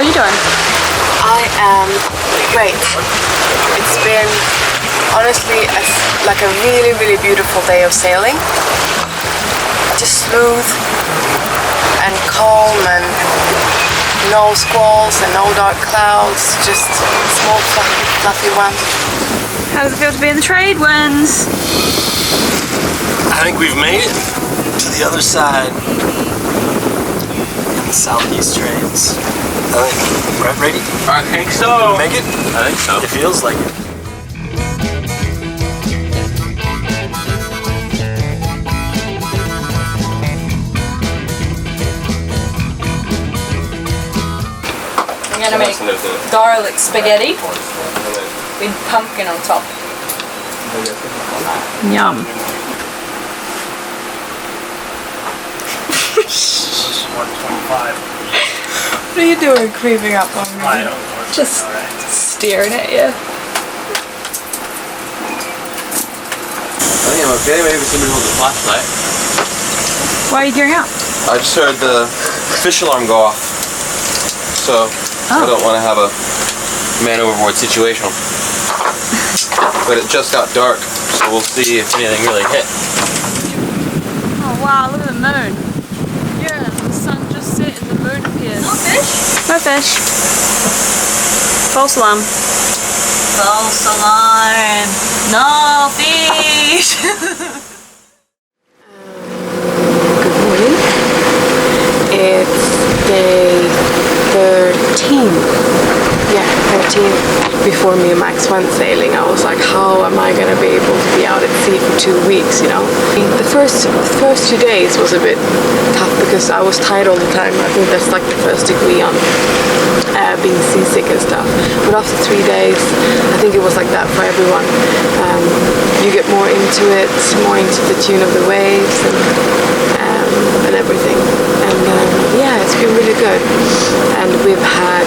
are you doing? I am great. It's been honestly like a really, really beautiful day of sailing. Just smooth and calm and no squalls and no dark clouds, just small fluffy one. How does it feel to be in the trade winds? I think we've made it to the other side in the southeast trades. I think, right, Brady? I think so. Make it? I think so. It feels like it. I'm gonna make garlic spaghetti with pumpkin on top. Yum. 125. What are you doing creeping up on me? I don't know. Just staring at you. I think I'm okay. Maybe somebody holds a flashlight. Why are you gearing up? I just heard the fish alarm go off. So I don't want to have a man overboard situation. But it just got dark, so we'll see if anything really hit. Oh wow, look at the moon. Yeah, the sun just set and the moon appears. No fish? No fish. False alarm. False alarm. No fish! Good morning. It's day 13. Yeah, 13. Before me and Max went sailing, I was like, how am I gonna be able to be out at sea for 2 weeks, you know? The first 2 days was a bit tough because I was tired all the time. I think that's like the first degree on being seasick and stuff. But after 3 days, I think it was like that for everyone. You get more into it, more into the tune of the waves and everything. And yeah, it's been really good. And we've had,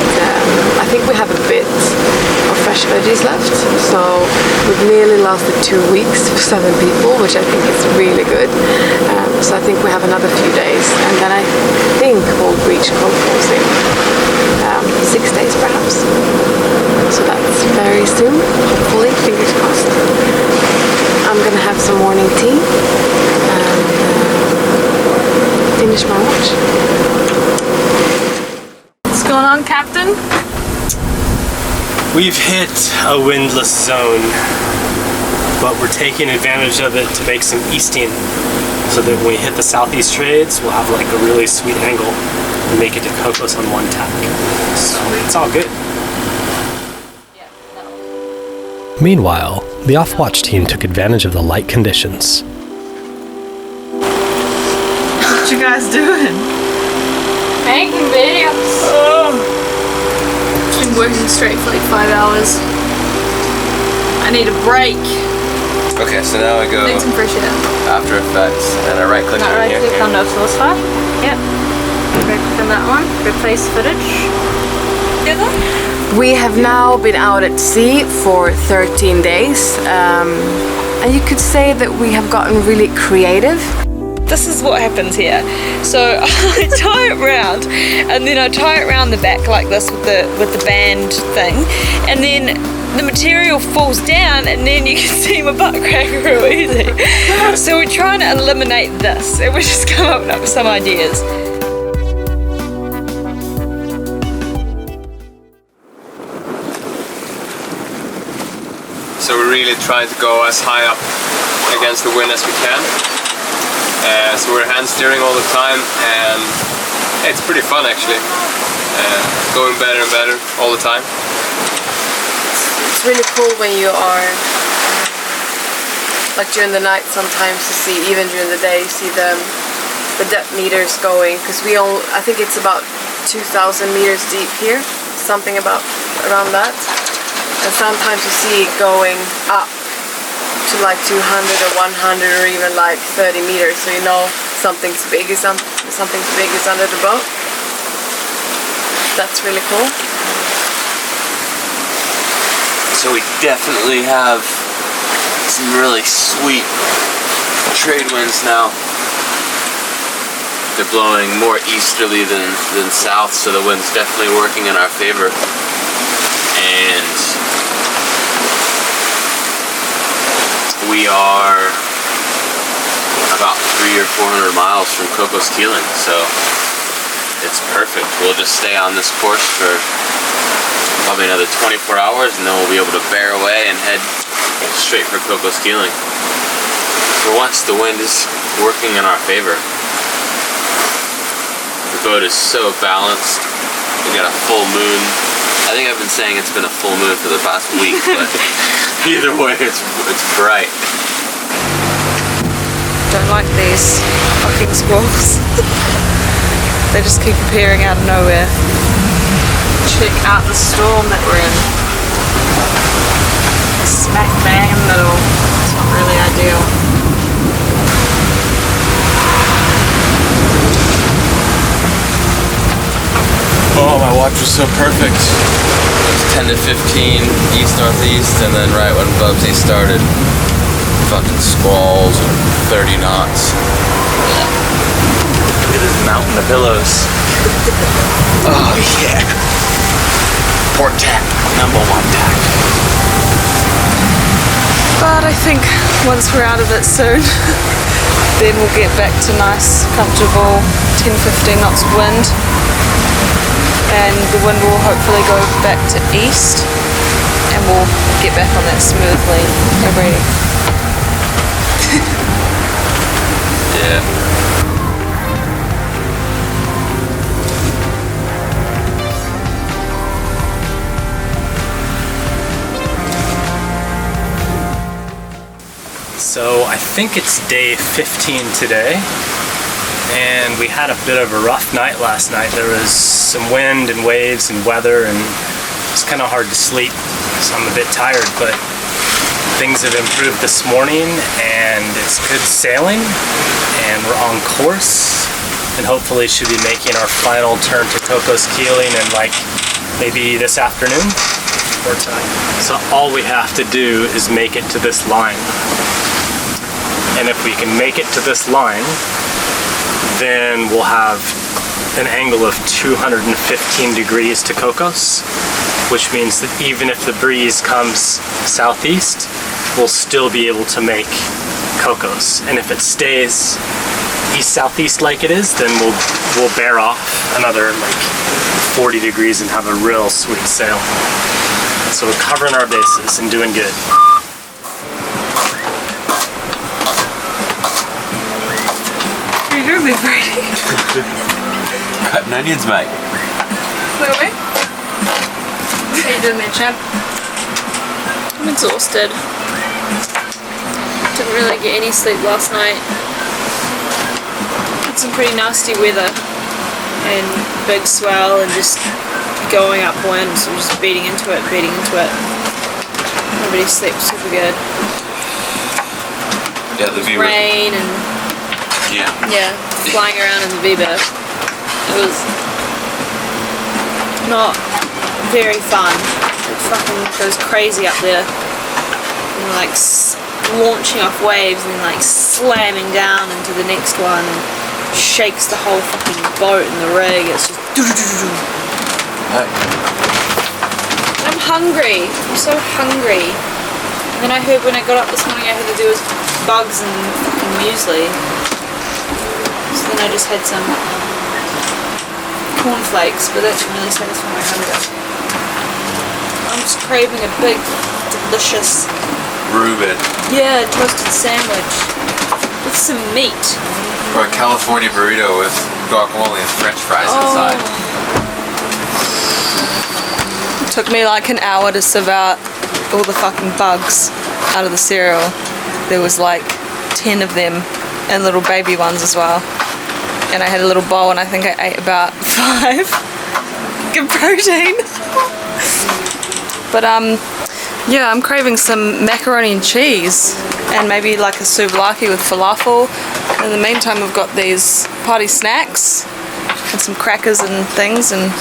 I think we have a bit of fresh veggies left. So we've nearly lasted 2 weeks for 7 people, which I think is really good. So I think we have another few days. And then I think we'll reach Cocos in 6 days perhaps. So that's very soon, hopefully, fingers crossed. I'm gonna have some morning tea and finish my watch. What's going on, Captain? We've hit a windless zone, but we're taking advantage of it to make some easting so that when we hit the southeast trades, we'll have like a really sweet angle and make it to Cocos on one tack. So it's all good. Meanwhile, the off-watch team took advantage of the light conditions. What you guys doing? Making videos. Been working straight for like 5 hours. I need a break. Okay, so now I go Need some fresh air. After Effects and I right click Not on right here. click on no source file. Yep. Right click on that one. Replace footage. Together. We have now been out at sea for 13 days. And you could say that we have gotten really creative. This is what happens here. So I tie it round, and then I tie it round the back like this with the band thing, and then the material falls down, and then you can see my butt crack real easy. So we're trying to eliminate this, and we're just coming up with some ideas. So we're really trying to go as high up against the wind as we can. So we're hand steering all the time, and it's pretty fun actually. Going better and better all the time. It's really cool when you are like during the night sometimes to see, even during the day, you see the depth meters going, because I think it's about 2,000 meters deep here, something around that. And sometimes you see it going up to like 200 or 100 or even like 30 meters, so you know something's big is under the boat. That's really cool. So we definitely have some really sweet trade winds now. They're blowing more easterly than south, so the wind's definitely working in our favor. And we are about 300 or 400 miles from Cocos Keeling, so it's perfect. We'll just stay on this course for probably another 24 hours, and then we'll be able to bear away and head straight for Cocos Keeling. For once, the wind is working in our favor. The boat is so balanced. We got a full moon. I think I've been saying it's been a full moon for the past week, but either way, it's bright. Don't like these fucking squalls. They just keep appearing out of nowhere. Check out the storm that we're in. Smack bang in the middle. It's not really ideal. Oh, my watch was so perfect. It was 10 to 15 east-northeast, and then right when Bubsy started, fucking squalls and 30 knots. Look at this mountain of billows. Oh yeah. Port tack, #1 tack. But I think once we're out of it soon, then we'll get back to nice, comfortable 10-15 knots of wind. And the wind will hopefully go back to east, and we'll get back on that smoothly every. Yeah. So I think it's day 15 today, and we had a bit of a rough night last night. There was some wind and waves and weather, and it's kind of hard to sleep, so I'm a bit tired, but things have improved this morning, and it's good sailing, and we're on course, and hopefully should be making our final turn to Cocos Keeling in like maybe this afternoon or time. So all we have to do is make it to this line. And if we can make it to this line, then we'll have an angle of 215 degrees to Cocos, which means that even if the breeze comes southeast, we'll still be able to make Cocos. And if it stays east-southeast like it is, then we'll bear off another like 40 degrees and have a real sweet sail. So we're covering our bases and doing good. What are you doing, Brady? Cutting onions, mate. Look at me. What are you doing there, champ? I'm exhausted. Didn't really get any sleep last night. Had some pretty nasty weather and big swell and just going upwind, so just beating into it. Nobody slept super good. Yeah, the V-bird. Rain and yeah, flying around in the V-bird. It was not very fun. It fucking goes crazy up there. And like launching off waves and then like slamming down into the next one and shakes the whole fucking boat and the rig. It's just I'm hungry. I'm so hungry. And then I heard when I got up this morning I had to do was bugs and fucking muesli. So then I just had some cornflakes, but that didn't really satisfy my hunger. I'm just craving a big, delicious Reuben. Yeah, toasted sandwich with some meat. Or a California burrito with guacamole and French fries inside. It took me like an hour to sieve out all the fucking bugs out of the cereal. There was like 10 of them and little baby ones as well. And I had a little bowl and I think I ate about 5. Good protein. But yeah, I'm craving some macaroni and cheese and maybe like a souvlaki with falafel. In the meantime, we've got these party snacks and some crackers and things, and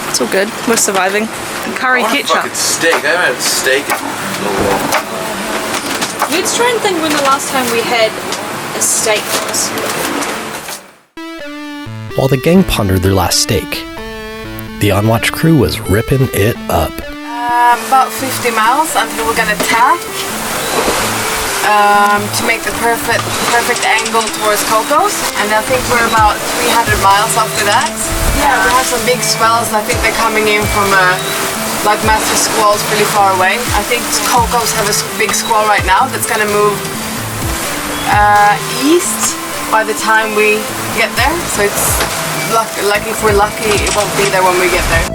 it's all good. We're surviving. Curry ketchup. Fucking steak. I haven't had steak in so long. Let's try and think when the last time we had a steak was. while the gang pondered their last steak. The on-watch crew was ripping it up. About 50 miles until we're gonna tack to make the perfect angle towards Cocos, and I think we're about 300 miles after that. Yeah, we have some big swells. I think they're coming in from like massive squalls really far away. I think Cocos have a big squall right now that's gonna move east by the time we get there. So it's like if we're lucky, it won't be there when we get there.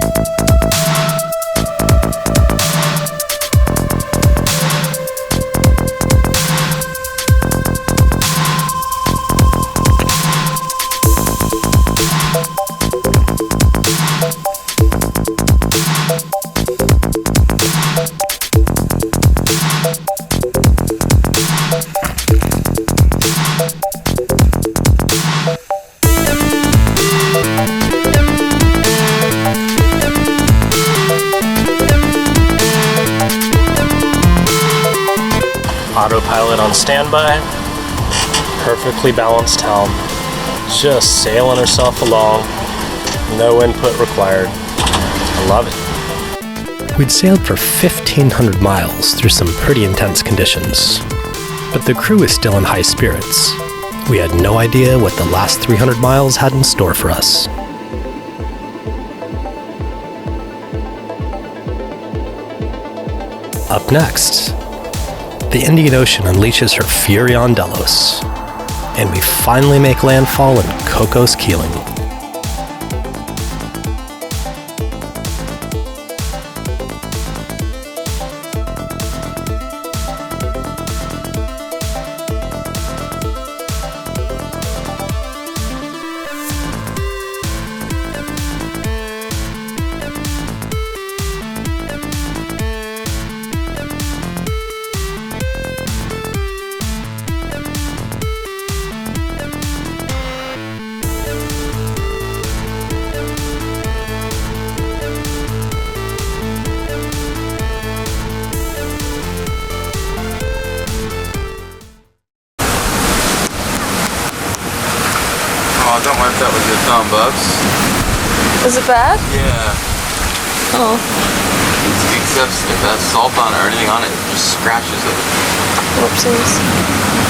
Autopilot on standby. Perfectly balanced helm. Just sailing herself along. No input required. I love it. We'd sailed for 1,500 miles through some pretty intense conditions. But the crew is still in high spirits. We had no idea what the last 300 miles had in store for us. Up next, the Indian Ocean unleashes her fury on Delos, and we finally make landfall in Cocos Keeling. Oh, don't wipe that with your thumb, Bubs. Is it bad? Yeah. Oh. Except if it has salt on it or anything on it, it just scratches it. Whoopsies.